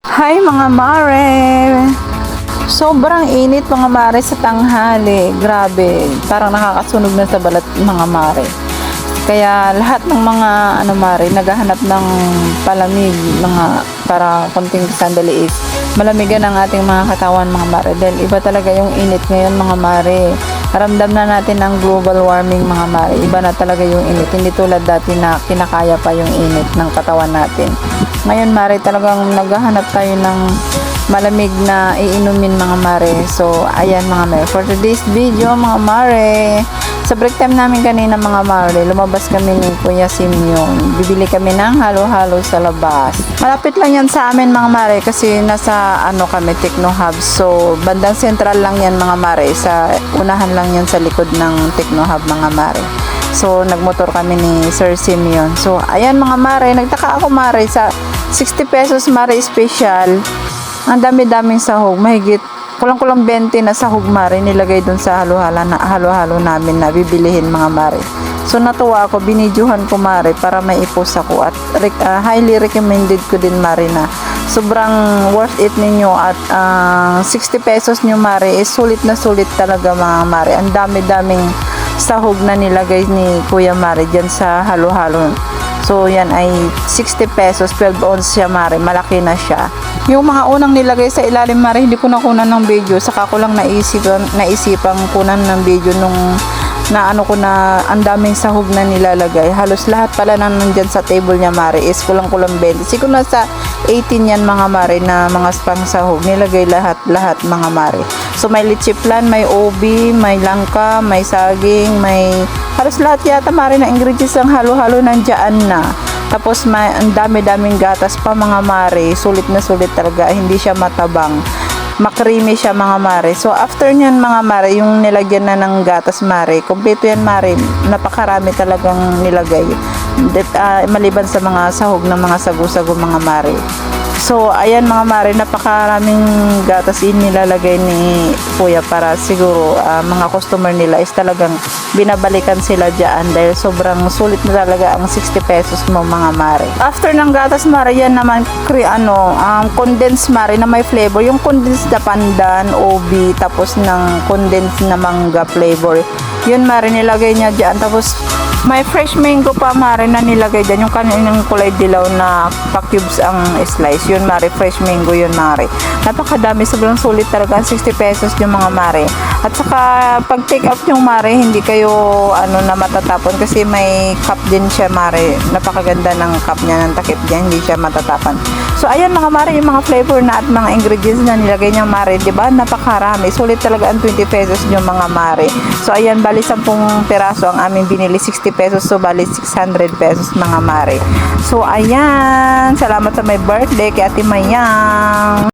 Hi mga mare! Sobrang init mga mare sa tanghali. Grabe, parang nakakasunog na sa balat mga mare. Kaya lahat ng mga mare, naghahanap ng palamig, mga para konting sandali is malamigan ang ating mga katawan mga mare. Dahil iba talaga yung init ngayon mga mare. Ramdam na natin ang global warming mga mare. Iba na talaga yung init. Hindi tulad dati na kinakaya pa yung init ng katawan natin. Ngayon mare, talagang naghahanap tayo ng malamig na iinumin mga mare. So ayan mga mare, for today's video mga mare, sa break time namin kanina mga mare, lumabas kami ni Kuya Simeon. Bibili kami ng halo-halo sa labas. Malapit lang yan sa amin mga mare kasi nasa kami, Techno Hub. So bandang central lang yan mga mare, sa unahan lang yan sa likod ng Techno Hub mga mare. So nagmotor kami ni Sir Simeon. So ayan mga mare, nagtaka ako mare, sa 60 pesos mare special, ang dami-daming sahog, mahigit kulang-kulang 20 na sahog mare nilagay dun sa halo-halo namin na bibilihin mga mare. So natuwa ako, binidyohan ko mare para may ipos ako at highly recommended ko din mare na sobrang worth it ninyo at 60 pesos nyo mare is sulit na sulit talaga mga mare. Ang dami-daming sahog na nilagay ni Kuya Mare dyan sa halo-halo. So yan ay 60 pesos, 12 ounce siya mare, malaki na siya. Yung mga unang nilagay sa ilalim mare, hindi ko nakunan ng video, saka ko lang naisipang kunan ng video nung ko na ang daming sahog na nilalagay. Halos lahat pala na nandyan sa table niya mare is kulang-kulang 20. Siguro nasa 18 yan mga mare na mga pang sahog. Nilagay lahat mga mare. So may leche flan, may ubi, may langka, may saging, may halos lahat yata mare na ingredients ng halo-halo nandiyan na. Tapos may ang dami-daming gatas pa mga mare. Sulit na sulit talaga, hindi siya matabang. Makrimi siya mga mare. So after nyan mga mare, yung nilagyan na ng gatas mare, kompleto yan mare, napakarami talagang nilagay, maliban sa mga sahog ng mga sagu-sago mga mare. So ayan mga mare, napakaraming gatas nilalagay ni Kuya para siguro mga customer nila is talagang binabalikan sila dyan dahil sobrang sulit na talaga ang 60 pesos mo mga mare. After ng gatas mare, yan naman condensed mare na may flavor, yung condensed na pandan, ubi, tapos ng condensed na mangga flavor, yun mare nilagay niya dyan. Tapos may fresh mango pa mare na nilagay dyan, yung kaninang kulay dilaw na pa-cubes ang slice, yun mare, fresh mango yun mare. Napakadami, sobrang sulit talaga ang 60 pesos yung mga mare. At saka pag take out yung mare, hindi kayo na matatapon kasi may cup din siya mare. Napakaganda ng cup niya, ng takip niya, hindi siya matatapon. So ayan mga mare, yung mga flavor na at mga ingredients na nilagay niya mare, diba? Napakarami, sulit talaga ang 20 pesos yung mga mare. So ayan, bali 10 peraso ang aming binili, 60 pesos, so bali 600 pesos mga mare. So ayan, salamat sa may birthday kay Ate Mayang.